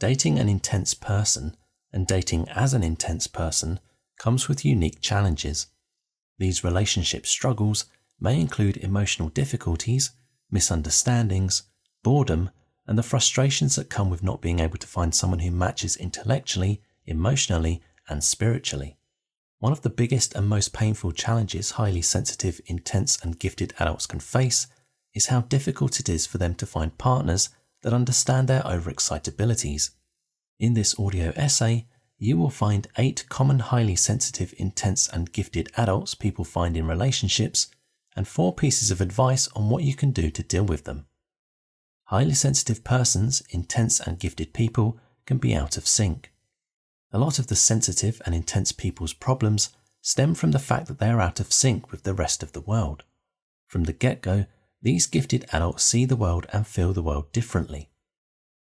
Dating an intense person and dating as an intense person comes with unique challenges. These relationship struggles may include emotional difficulties, misunderstandings, boredom, and the frustrations that come with not being able to find someone who matches intellectually, emotionally, and spiritually. One of the biggest and most painful challenges highly sensitive, intense, and gifted adults can face is how difficult it is for them to find partners that understand their overexcitabilities. In this audio essay, you will find 8 common highly sensitive, intense, and gifted adults people find in relationships, and 4 pieces of advice on what you can do to deal with them. Highly sensitive persons, intense and gifted people can be out of sync. A lot of the sensitive and intense people's problems stem from the fact that they are out of sync with the rest of the world. From the get-go, these gifted adults see the world and feel the world differently.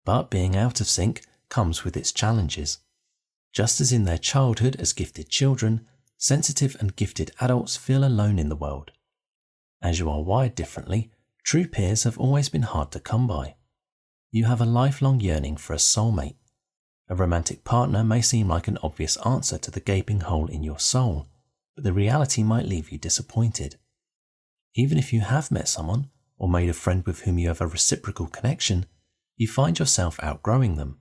But being out of sync comes with its challenges. Just as in their childhood as gifted children, sensitive and gifted adults feel alone in the world. As you are wired differently, true peers have always been hard to come by. You have a lifelong yearning for a soulmate. A romantic partner may seem like an obvious answer to the gaping hole in your soul, but the reality might leave you disappointed. Even if you have met someone or made a friend with whom you have a reciprocal connection, you find yourself outgrowing them.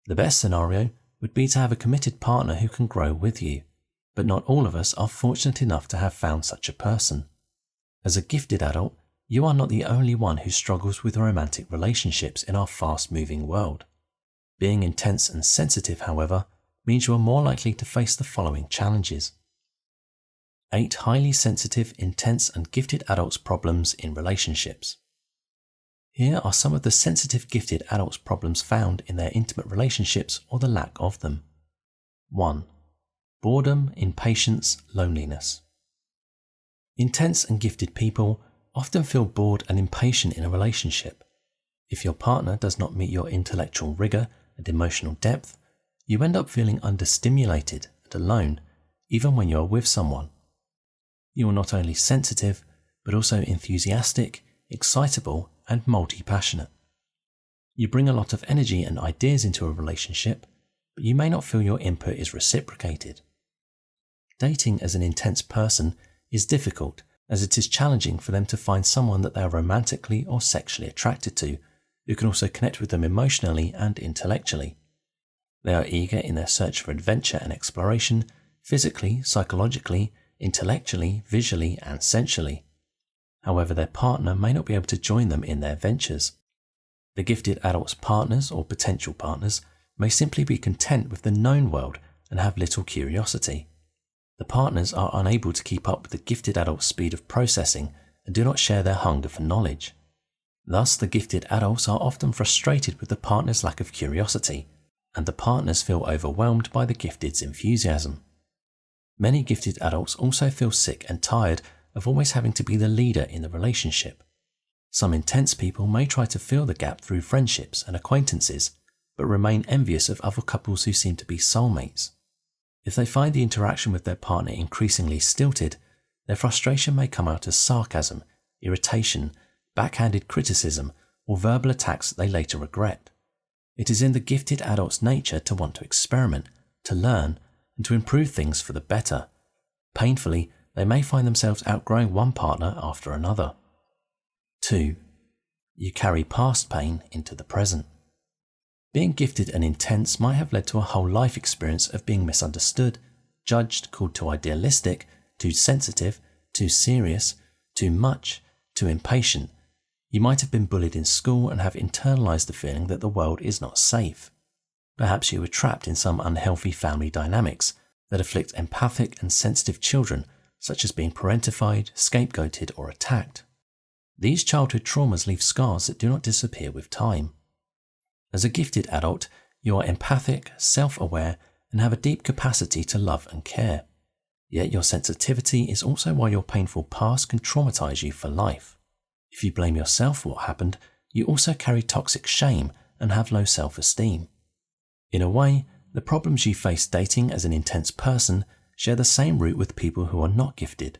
The best scenario would be to have a committed partner who can grow with you, but not all of us are fortunate enough to have found such a person. As a gifted adult, you are not the only one who struggles with romantic relationships in our fast-moving world. Being intense and sensitive, however, means you are more likely to face the following challenges. 8 highly sensitive, intense, and gifted adults' problems in relationships. Here are some of the sensitive, gifted adults' problems found in their intimate relationships or the lack of them. 1. Boredom, impatience, loneliness. Intense and gifted people often feel bored and impatient in a relationship. If your partner does not meet your intellectual rigor and emotional depth, you end up feeling understimulated and alone, even when you are with someone. You are not only sensitive, but also enthusiastic, excitable, and multi-passionate. You bring a lot of energy and ideas into a relationship, but you may not feel your input is reciprocated. Dating as an intense person is difficult, as it is challenging for them to find someone that they are romantically or sexually attracted to, who can also connect with them emotionally and intellectually. They are eager in their search for adventure and exploration, physically, psychologically, intellectually, visually, and sensually. However, their partner may not be able to join them in their ventures. The gifted adult's partners or potential partners may simply be content with the known world and have little curiosity. The partners are unable to keep up with the gifted adult's speed of processing and do not share their hunger for knowledge. Thus, the gifted adults are often frustrated with the partner's lack of curiosity, and the partners feel overwhelmed by the gifted's enthusiasm. Many gifted adults also feel sick and tired of always having to be the leader in the relationship. Some intense people may try to fill the gap through friendships and acquaintances, but remain envious of other couples who seem to be soulmates. If they find the interaction with their partner increasingly stilted, their frustration may come out as sarcasm, irritation, backhanded criticism, or verbal attacks that they later regret. It is in the gifted adult's nature to want to experiment, to learn, and to improve things for the better. Painfully, they may find themselves outgrowing one partner after another. 2. You carry past pain into the present. Being gifted and intense might have led to a whole life experience of being misunderstood, judged, called too idealistic, too sensitive, too serious, too much, too impatient. You might have been bullied in school and have internalized the feeling that the world is not safe. Perhaps you were trapped in some unhealthy family dynamics that afflict empathic and sensitive children, such as being parentified, scapegoated, or attacked. These childhood traumas leave scars that do not disappear with time. As a gifted adult, you are empathic, self-aware, and have a deep capacity to love and care. Yet your sensitivity is also why your painful past can traumatize you for life. If you blame yourself for what happened, you also carry toxic shame and have low self-esteem. In a way, the problems you face dating as an intense person share the same root with people who are not gifted.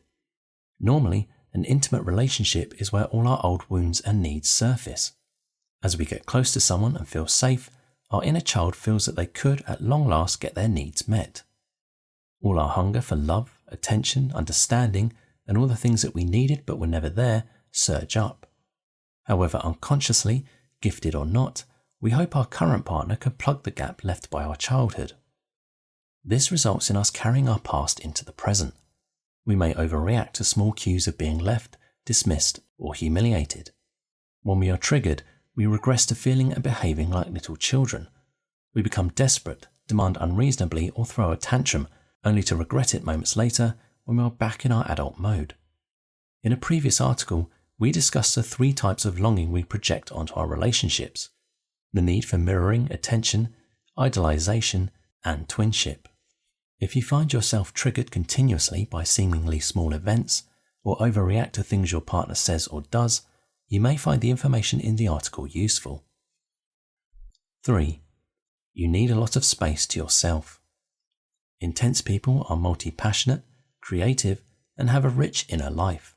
Normally, an intimate relationship is where all our old wounds and needs surface. As we get close to someone and feel safe, our inner child feels that they could at long last get their needs met. All our hunger for love, attention, understanding, and all the things that we needed but were never there surge up. However, unconsciously, gifted or not, we hope our current partner can plug the gap left by our childhood. This results in us carrying our past into the present. We may overreact to small cues of being left, dismissed, or humiliated. When we are triggered, we regress to feeling and behaving like little children. We become desperate, demand unreasonably, or throw a tantrum, only to regret it moments later when we are back in our adult mode. In a previous article, we discussed the 3 types of longing we project onto our relationships: the need for mirroring, attention, idolization, and twinship. If you find yourself triggered continuously by seemingly small events, or overreact to things your partner says or does, you may find the information in the article useful. 3. You need a lot of space to yourself. Intense people are multi-passionate, creative, and have a rich inner life.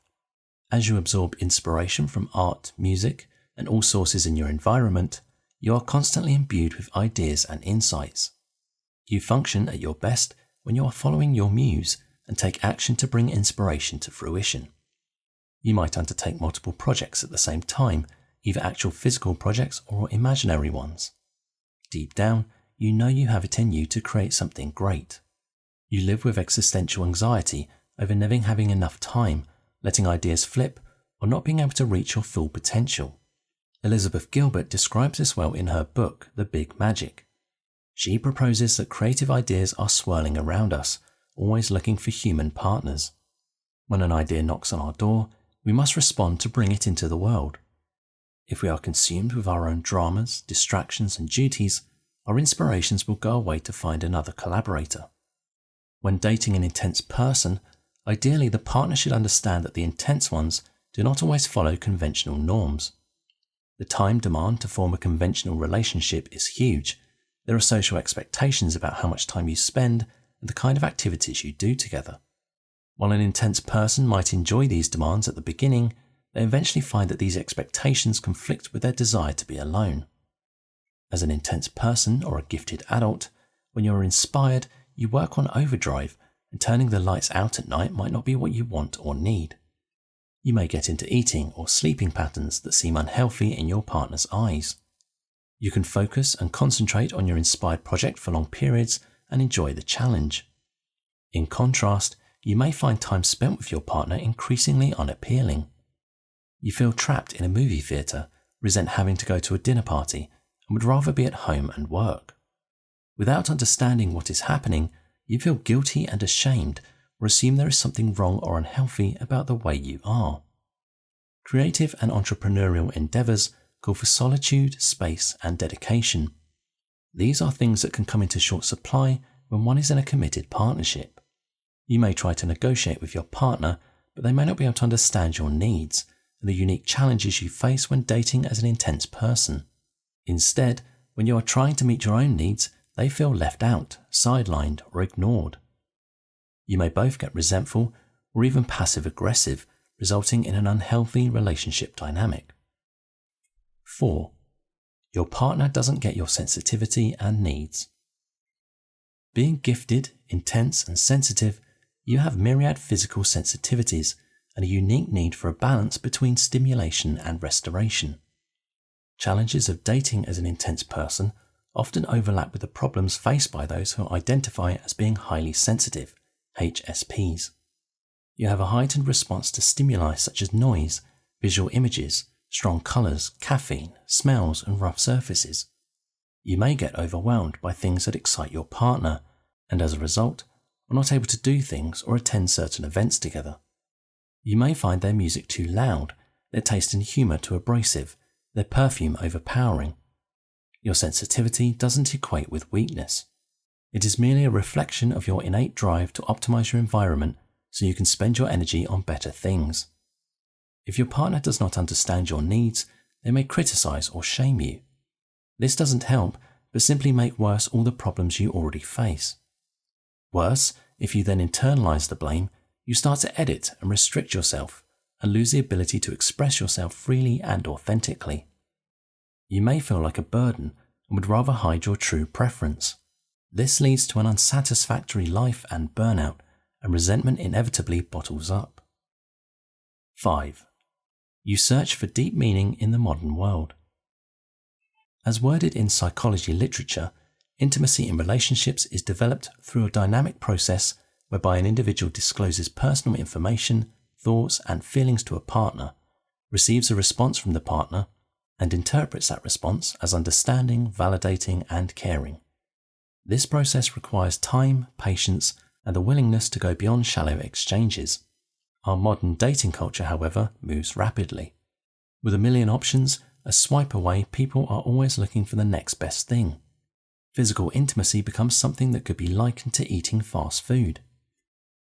As you absorb inspiration from art, music, and all sources in your environment, you are constantly imbued with ideas and insights. You function at your best when you are following your muse and take action to bring inspiration to fruition. You might undertake multiple projects at the same time, either actual physical projects or imaginary ones. Deep down, you know you have it in you to create something great. You live with existential anxiety over never having enough time, letting ideas flip, or not being able to reach your full potential. Elizabeth Gilbert describes this well in her book, The Big Magic. She proposes that creative ideas are swirling around us, always looking for human partners. When an idea knocks on our door, we must respond to bring it into the world. If we are consumed with our own dramas, distractions, and duties, our inspirations will go away to find another collaborator. When dating an intense person, ideally the partner should understand that the intense ones do not always follow conventional norms. The time demand to form a conventional relationship is huge. There are social expectations about how much time you spend and the kind of activities you do together. While an intense person might enjoy these demands at the beginning, they eventually find that these expectations conflict with their desire to be alone. As an intense person or a gifted adult, when you are inspired, you work on overdrive, and turning the lights out at night might not be what you want or need. You may get into eating or sleeping patterns that seem unhealthy in your partner's eyes. You can focus and concentrate on your inspired project for long periods and enjoy the challenge. In contrast, you may find time spent with your partner increasingly unappealing. You feel trapped in a movie theatre, resent having to go to a dinner party, and would rather be at home and work. Without understanding what is happening, you feel guilty and ashamed or assume there is something wrong or unhealthy about the way you are. Creative and entrepreneurial endeavours call for solitude, space, and dedication. These are things that can come into short supply when one is in a committed partnership. You may try to negotiate with your partner, but they may not be able to understand your needs and the unique challenges you face when dating as an intense person. Instead, when you are trying to meet your own needs, they feel left out, sidelined, or ignored. You may both get resentful or even passive-aggressive, resulting in an unhealthy relationship dynamic. 4. Your partner doesn't get your sensitivity and needs. Being gifted, intense, and sensitive, you have myriad physical sensitivities and a unique need for a balance between stimulation and restoration. Challenges of dating as an intense person often overlap with the problems faced by those who identify as being highly sensitive, HSPs. You have a heightened response to stimuli such as noise, visual images, strong colours, caffeine, smells, and rough surfaces. You may get overwhelmed by things that excite your partner, and as a result, are not able to do things or attend certain events together. You may find their music too loud, their taste in humour too abrasive, their perfume overpowering. Your sensitivity doesn't equate with weakness. It is merely a reflection of your innate drive to optimize your environment so you can spend your energy on better things. If your partner does not understand your needs, they may criticize or shame you. This doesn't help, but simply make worse all the problems you already face. Worse, if you then internalize the blame, you start to edit and restrict yourself and lose the ability to express yourself freely and authentically. You may feel like a burden, and would rather hide your true preference. This leads to an unsatisfactory life and burnout, and resentment inevitably bottles up. 5. You search for deep meaning in the modern world. As worded in psychology literature, intimacy in relationships is developed through a dynamic process whereby an individual discloses personal information, thoughts, and feelings to a partner, receives a response from the partner, and interprets that response as understanding, validating, and caring. This process requires time, patience, and a willingness to go beyond shallow exchanges. Our modern dating culture, however, moves rapidly. With a million options, a swipe away, people are always looking for the next best thing. Physical intimacy becomes something that could be likened to eating fast food.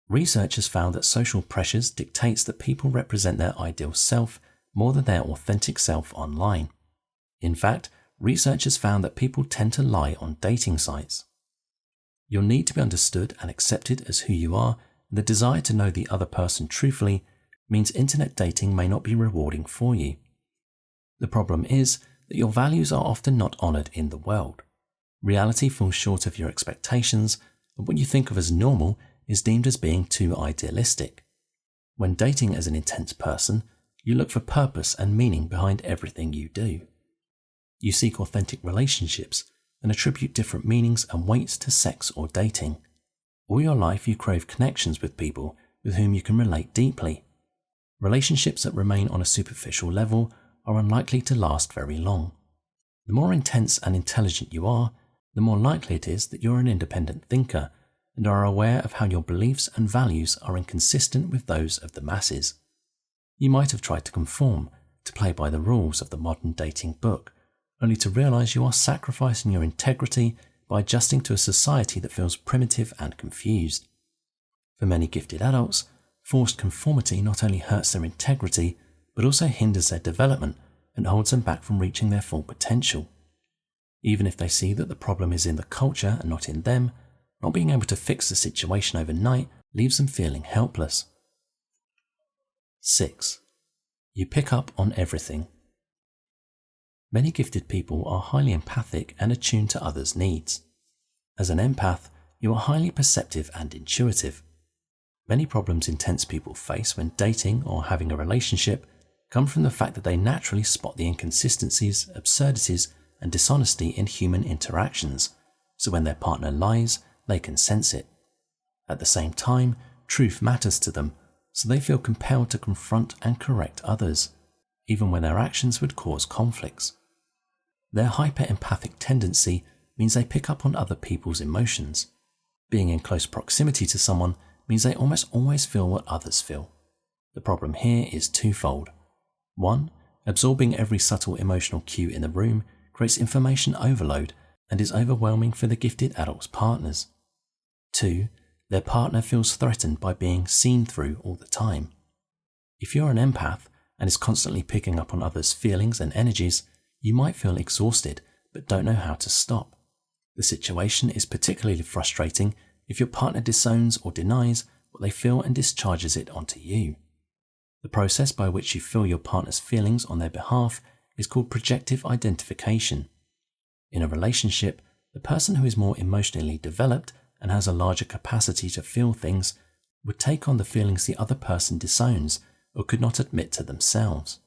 Research has found that social pressures dictates that people represent their ideal self more than their authentic self online. In fact, research has found that people tend to lie on dating sites. Your need to be understood and accepted as who you are, and the desire to know the other person truthfully, means internet dating may not be rewarding for you. The problem is that your values are often not honoured in the world. Reality falls short of your expectations, and what you think of as normal is deemed as being too idealistic. When dating as an intense person, you look for purpose and meaning behind everything you do. You seek authentic relationships and attribute different meanings and weights to sex or dating. All your life you crave connections with people with whom you can relate deeply. Relationships that remain on a superficial level are unlikely to last very long. The more intense and intelligent you are, the more likely it is that you're an independent thinker and are aware of how your beliefs and values are inconsistent with those of the masses. You might have tried to conform, to play by the rules of the modern dating book, only to realize you are sacrificing your integrity by adjusting to a society that feels primitive and confused. For many gifted adults, forced conformity not only hurts their integrity, but also hinders their development and holds them back from reaching their full potential. Even if they see that the problem is in the culture and not in them, not being able to fix the situation overnight leaves them feeling helpless. 6. You pick up on everything. Many gifted people are highly empathic and attuned to others' needs. As an empath, you are highly perceptive and intuitive. Many problems intense people face when dating or having a relationship come from the fact that they naturally spot the inconsistencies, absurdities, and dishonesty in human interactions, so when their partner lies, they can sense it. At the same time, truth matters to them, so they feel compelled to confront and correct others, even when their actions would cause conflicts. Their hyper-empathic tendency means they pick up on other people's emotions. Being in close proximity to someone means they almost always feel what others feel. The problem here is twofold. 1. Absorbing every subtle emotional cue in the room creates information overload and is overwhelming for the gifted adult's partners. 2. Their partner feels threatened by being seen through all the time. If you're an empath and is constantly picking up on others' feelings and energies, you might feel exhausted but don't know how to stop. The situation is particularly frustrating if your partner disowns or denies what they feel and discharges it onto you. The process by which you feel your partner's feelings on their behalf is called projective identification. In a relationship, the person who is more emotionally developed and has a larger capacity to feel things would take on the feelings the other person disowns or could not admit to themselves.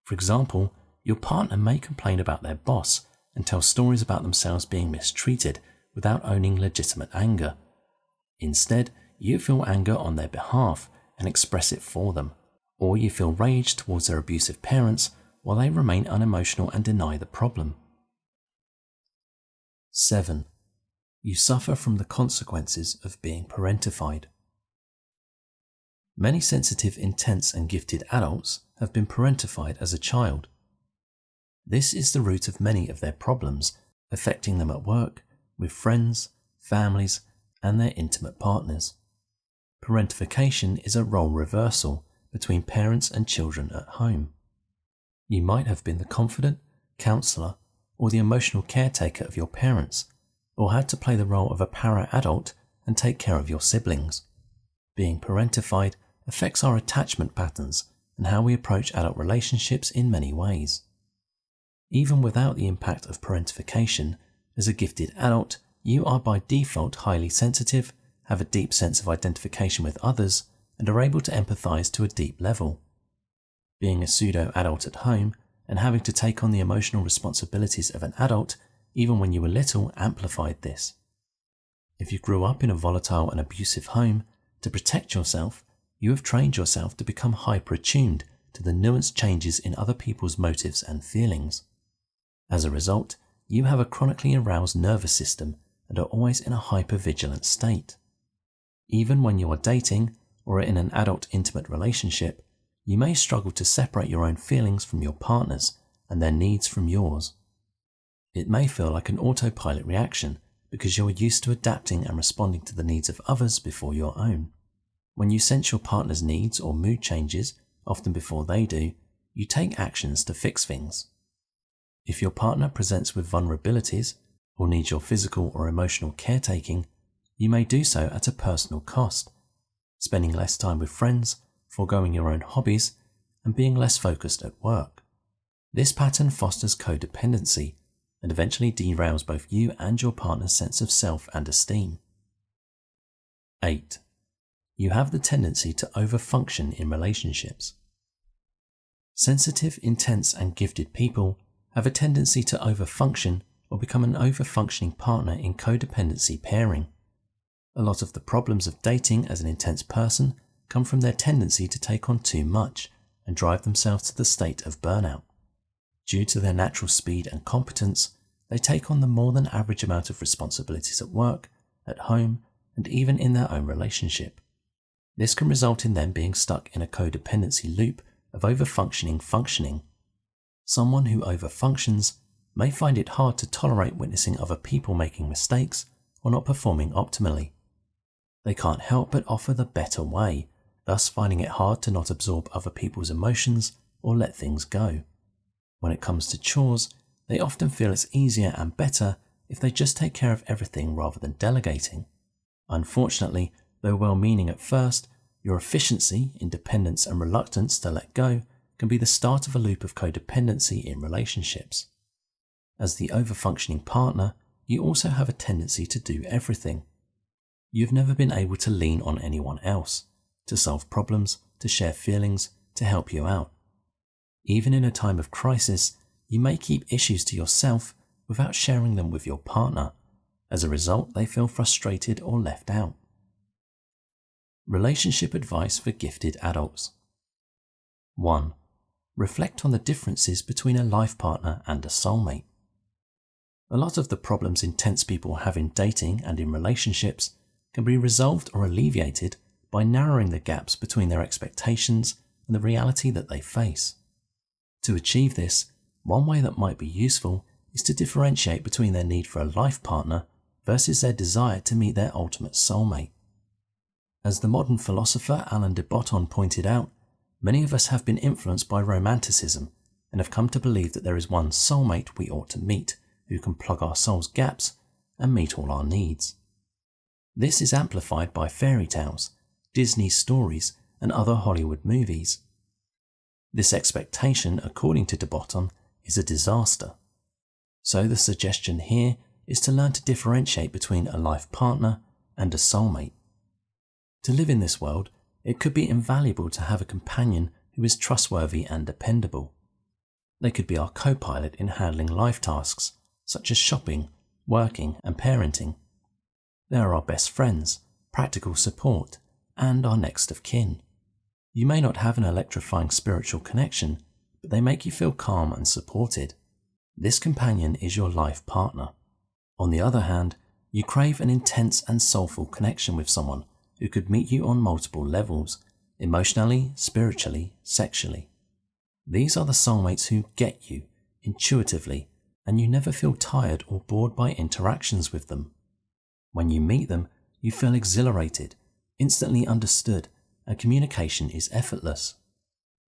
For example, your partner may complain about their boss and tell stories about themselves being mistreated without owning legitimate anger. Instead, you feel anger on their behalf and express it for them, or you feel rage towards their abusive parents while they remain unemotional and deny the problem. 7. You suffer from the consequences of being parentified. Many sensitive, intense and gifted adults have been parentified as a child. This is the root of many of their problems, affecting them at work, with friends, families, and their intimate partners. Parentification is a role reversal between parents and children at home. You might have been the confidant, counsellor, or the emotional caretaker of your parents, or had to play the role of a para-adult and take care of your siblings. Being parentified affects our attachment patterns and how we approach adult relationships in many ways. Even without the impact of parentification, as a gifted adult, you are by default highly sensitive, have a deep sense of identification with others, and are able to empathize to a deep level. Being a pseudo-adult at home and having to take on the emotional responsibilities of an adult, even when you were little, amplified this. If you grew up in a volatile and abusive home, to protect yourself, you have trained yourself to become hyper-attuned to the nuanced changes in other people's motives and feelings. As a result, you have a chronically aroused nervous system and are always in a hyper-vigilant state. Even when you are dating or in an adult intimate relationship, you may struggle to separate your own feelings from your partner's and their needs from yours. It may feel like an autopilot reaction because you're used to adapting and responding to the needs of others before your own. When you sense your partner's needs or mood changes, often before they do, you take actions to fix things. If your partner presents with vulnerabilities or needs your physical or emotional caretaking, you may do so at a personal cost, spending less time with friends, foregoing your own hobbies, and being less focused at work. This pattern fosters codependency and eventually derails both you and your partner's sense of self and esteem. 8. You have the tendency to overfunction in relationships. Sensitive, intense, and gifted people have a tendency to overfunction or become an overfunctioning partner in codependency pairing. A lot of the problems of dating as an intense person come from their tendency to take on too much and drive themselves to the state of burnout. Due to their natural speed and competence, they take on the more than average amount of responsibilities at work, at home, and even in their own relationship. This can result in them being stuck in a codependency loop of overfunctioning functioning. Someone who overfunctions may find it hard to tolerate witnessing other people making mistakes or not performing optimally. They can't help but offer the better way, thus finding it hard to not absorb other people's emotions or let things go. When it comes to chores, they often feel it's easier and better if they just take care of everything rather than delegating. Unfortunately, though well-meaning at first, your efficiency, independence, and reluctance to let go can be the start of a loop of codependency in relationships. As the overfunctioning partner, you also have a tendency to do everything. You've never been able to lean on anyone else, to solve problems, to share feelings, to help you out. Even in a time of crisis, you may keep issues to yourself without sharing them with your partner. As a result, they feel frustrated or left out. Relationship advice for gifted adults. 1. Reflect on the differences between a life partner and a soulmate. A lot of the problems intense people have in dating and in relationships can be resolved or alleviated by narrowing the gaps between their expectations and the reality that they face. To achieve this, one way that might be useful is to differentiate between their need for a life partner versus their desire to meet their ultimate soulmate. As the modern philosopher Alain de Botton pointed out, many of us have been influenced by romanticism and have come to believe that there is one soulmate we ought to meet who can plug our soul's gaps and meet all our needs. This is amplified by fairy tales, Disney stories, and other Hollywood movies. This expectation, according to de Botton, is a disaster. So the suggestion here is to learn to differentiate between a life partner and a soulmate. To live in this world, it could be invaluable to have a companion who is trustworthy and dependable. They could be our co-pilot in handling life tasks, such as shopping, working, and parenting. They are our best friends, practical support, and our next of kin. You may not have an electrifying spiritual connection, but they make you feel calm and supported. This companion is your life partner. On the other hand, you crave an intense and soulful connection with someone who could meet you on multiple levels, emotionally, spiritually, sexually. These are the soulmates who get you, intuitively, and you never feel tired or bored by interactions with them. When you meet them, you feel exhilarated, instantly understood, and communication is effortless.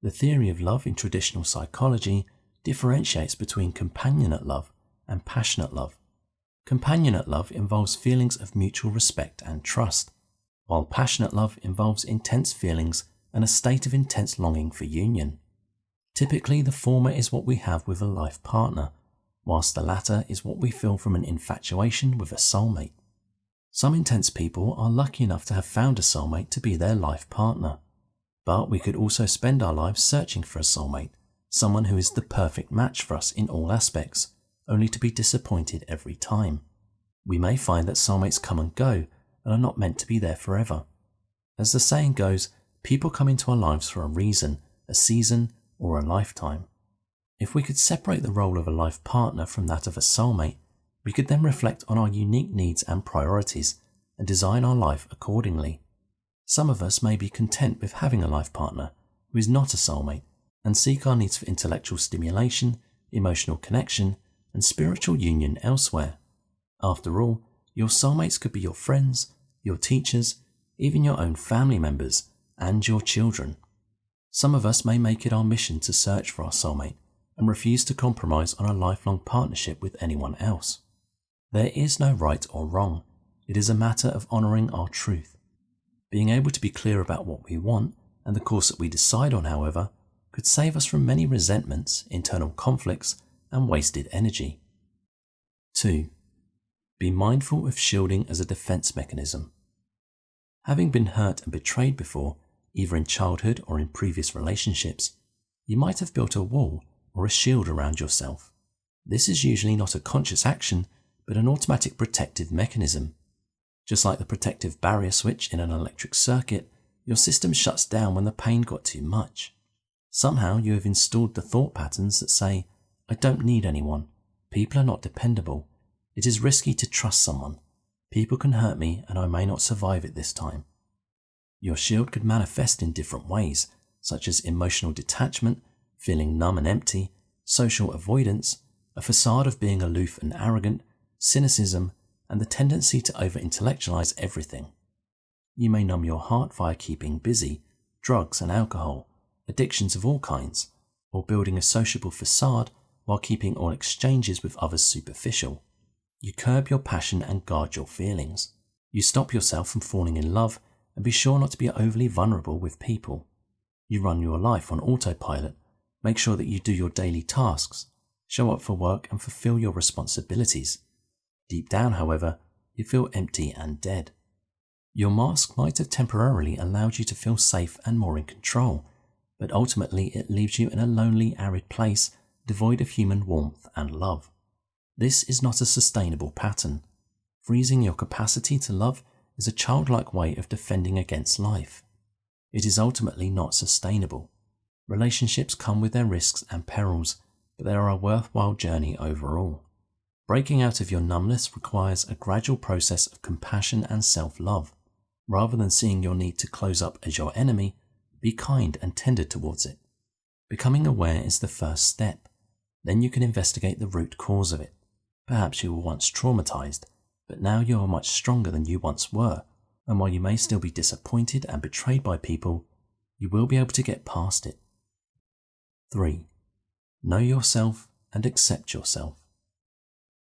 The theory of love in traditional psychology differentiates between companionate love and passionate love. Companionate love involves feelings of mutual respect and trust, while passionate love involves intense feelings and a state of intense longing for union. Typically, the former is what we have with a life partner, whilst the latter is what we feel from an infatuation with a soulmate. Some intense people are lucky enough to have found a soulmate to be their life partner, but we could also spend our lives searching for a soulmate, someone who is the perfect match for us in all aspects, only to be disappointed every time. We may find that soulmates come and go and are not meant to be there forever. As the saying goes, people come into our lives for a reason, a season, or a lifetime. If we could separate the role of a life partner from that of a soulmate, we could then reflect on our unique needs and priorities and design our life accordingly. Some of us may be content with having a life partner who is not a soulmate and seek our needs for intellectual stimulation, emotional connection, and spiritual union elsewhere. After all, your soulmates could be your friends, your teachers, even your own family members, and your children. Some of us may make it our mission to search for our soulmate and refuse to compromise on a lifelong partnership with anyone else. There is no right or wrong. It is a matter of honouring our truth. Being able to be clear about what we want and the course that we decide on, however, could save us from many resentments, internal conflicts, and wasted energy. 2. Be mindful of shielding as a defense mechanism. Having been hurt and betrayed before, either in childhood or in previous relationships, you might have built a wall or a shield around yourself. This is usually not a conscious action, but an automatic protective mechanism. Just like the protective barrier switch in an electric circuit, your system shuts down when the pain got too much. Somehow you have installed the thought patterns that say, I don't need anyone. People are not dependable. It is risky to trust someone. People can hurt me and I may not survive it this time. Your shield could manifest in different ways, such as emotional detachment, feeling numb and empty, social avoidance, a facade of being aloof and arrogant, cynicism, and the tendency to over-intellectualize everything. You may numb your heart via keeping busy, drugs and alcohol, addictions of all kinds, or building a sociable facade while keeping all exchanges with others superficial. You curb your passion and guard your feelings. You stop yourself from falling in love and be sure not to be overly vulnerable with people. You run your life on autopilot, make sure that you do your daily tasks, show up for work and fulfill your responsibilities. Deep down, however, you feel empty and dead. Your mask might have temporarily allowed you to feel safe and more in control, but ultimately it leaves you in a lonely, arid place devoid of human warmth and love. This is not a sustainable pattern. Freezing your capacity to love is a childlike way of defending against life. It is ultimately not sustainable. Relationships come with their risks and perils, but they are a worthwhile journey overall. Breaking out of your numbness requires a gradual process of compassion and self-love. Rather than seeing your need to close up as your enemy, be kind and tender towards it. Becoming aware is the first step. Then you can investigate the root cause of it. Perhaps you were once traumatized, but now you are much stronger than you once were, and while you may still be disappointed and betrayed by people, you will be able to get past it. 3. Know yourself and accept yourself.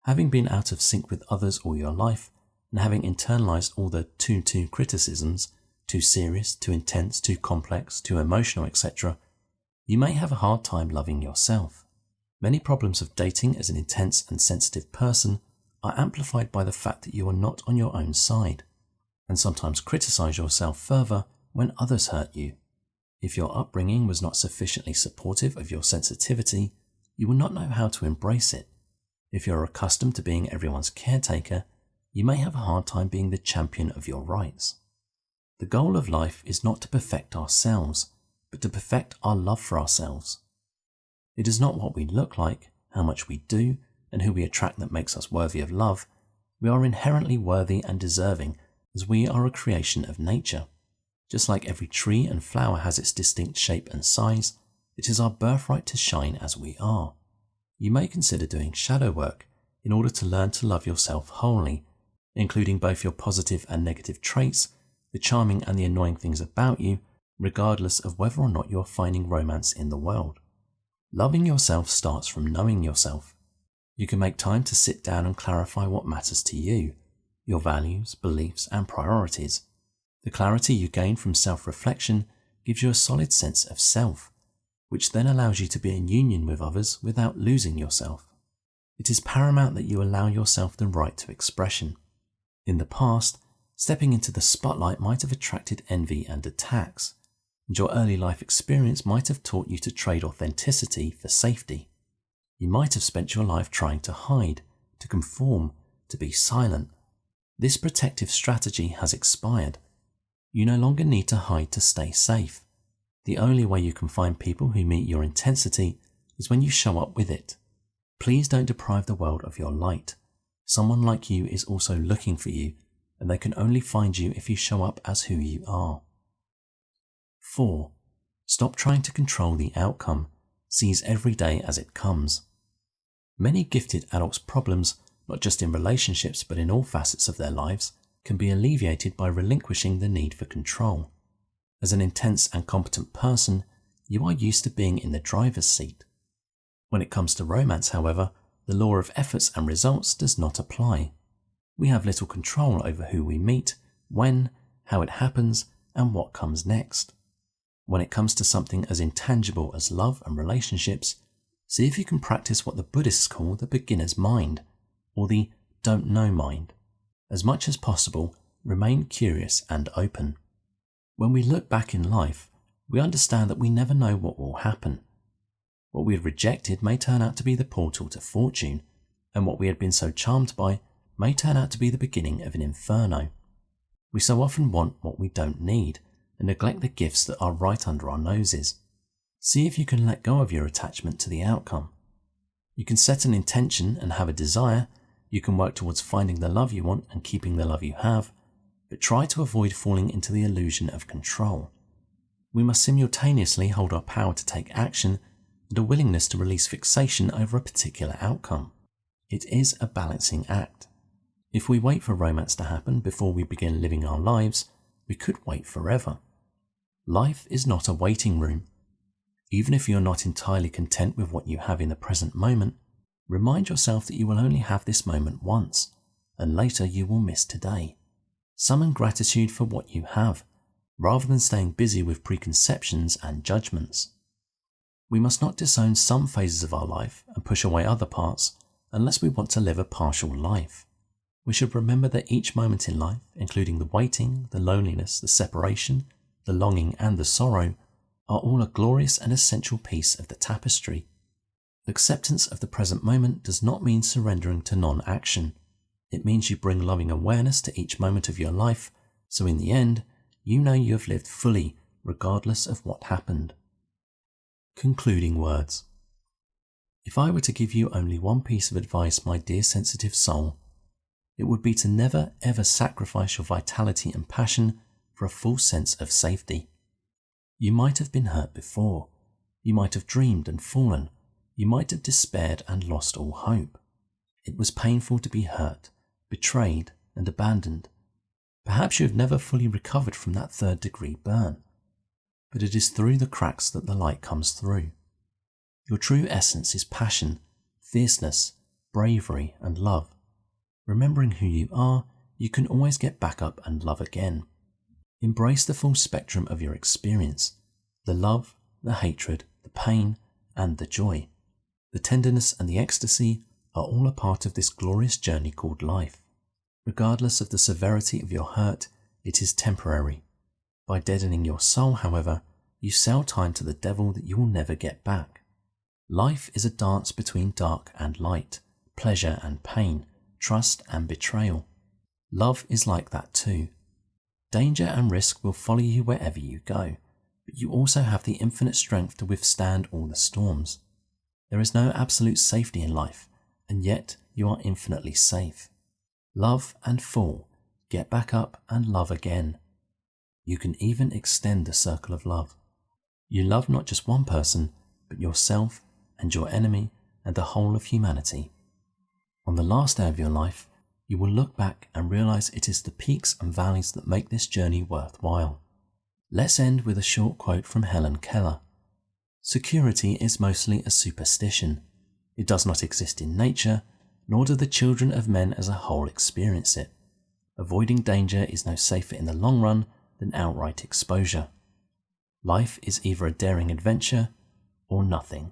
Having been out of sync with others all your life, and having internalized all the too criticisms, too serious, too intense, too complex, too emotional, etc., you may have a hard time loving yourself. Many problems of dating as an intense and sensitive person are amplified by the fact that you are not on your own side, and sometimes criticize yourself further when others hurt you. If your upbringing was not sufficiently supportive of your sensitivity, you will not know how to embrace it. If you're accustomed to being everyone's caretaker, you may have a hard time being the champion of your rights. The goal of life is not to perfect ourselves, but to perfect our love for ourselves. It is not what we look like, how much we do, and who we attract that makes us worthy of love. We are inherently worthy and deserving, as we are a creation of nature. Just like every tree and flower has its distinct shape and size, it is our birthright to shine as we are. You may consider doing shadow work in order to learn to love yourself wholly, including both your positive and negative traits, the charming and the annoying things about you, regardless of whether or not you are finding romance in the world. Loving yourself starts from knowing yourself. You can make time to sit down and clarify what matters to you, your values, beliefs, and priorities. The clarity you gain from self-reflection gives you a solid sense of self. which then allows you to be in union with others without losing yourself. It is paramount that you allow yourself the right to expression. In the past, stepping into the spotlight might have attracted envy and attacks, and your early life experience might have taught you to trade authenticity for safety. You might have spent your life trying to hide, to conform, to be silent. This protective strategy has expired. You no longer need to hide to stay safe. The only way you can find people who meet your intensity is when you show up with it. Please don't deprive the world of your light. Someone like you is also looking for you, and they can only find you if you show up as who you are. 4. Stop trying to control the outcome. Seize every day as it comes. Many gifted adults' problems, not just in relationships but in all facets of their lives, can be alleviated by relinquishing the need for control. As an intense and competent person, you are used to being in the driver's seat. When it comes to romance, however, the law of efforts and results does not apply. We have little control over who we meet, when, how it happens, and what comes next. When it comes to something as intangible as love and relationships, see if you can practice what the Buddhists call the beginner's mind, or the don't know mind. As much as possible, remain curious and open. When we look back in life, we understand that we never know what will happen. What we had rejected may turn out to be the portal to fortune, and what we had been so charmed by may turn out to be the beginning of an inferno. We so often want what we don't need, and neglect the gifts that are right under our noses. See if you can let go of your attachment to the outcome. You can set an intention and have a desire. You can work towards finding the love you want and keeping the love you have, but try to avoid falling into the illusion of control. We must simultaneously hold our power to take action and a willingness to release fixation over a particular outcome. It is a balancing act. If we wait for romance to happen before we begin living our lives, we could wait forever. Life is not a waiting room. Even if you're not entirely content with what you have in the present moment, remind yourself that you will only have this moment once, and later you will miss today. Summon gratitude for what you have, rather than staying busy with preconceptions and judgments. We must not disown some phases of our life and push away other parts unless we want to live a partial life. We should remember that each moment in life, including the waiting, the loneliness, the separation, the longing and the sorrow, are all a glorious and essential piece of the tapestry. Acceptance of the present moment does not mean surrendering to non-action. It means you bring loving awareness to each moment of your life, so in the end, you know you have lived fully, regardless of what happened. Concluding words. If I were to give you only one piece of advice, my dear sensitive soul, it would be to never ever sacrifice your vitality and passion for a false sense of safety. You might have been hurt before. You might have dreamed and fallen. You might have despaired and lost all hope. It was painful to be hurt, betrayed and abandoned. Perhaps you have never fully recovered from that third-degree burn. But it is through the cracks that the light comes through. Your true essence is passion, fierceness, bravery and love. Remembering who you are, you can always get back up and love again. Embrace the full spectrum of your experience, the love, the hatred, the pain, and the joy. The tenderness and the ecstasy are all a part of this glorious journey called life. Regardless of the severity of your hurt, it is temporary. By deadening your soul, however, you sell time to the devil that you will never get back. Life is a dance between dark and light, pleasure and pain, trust and betrayal. Love is like that too. Danger and risk will follow you wherever you go, but you also have the infinite strength to withstand all the storms. There is no absolute safety in life, and yet you are infinitely safe. Love and fall, get back up and love again. You can even extend the circle of love. You love not just one person, but yourself and your enemy and the whole of humanity. On the last day of your life, you will look back and realize it is the peaks and valleys that make this journey worthwhile. Let's end with a short quote from Helen Keller. Security is mostly a superstition. It does not exist in nature, nor do the children of men as a whole experience it. Avoiding danger is no safer in the long run than outright exposure. Life is either a daring adventure or nothing.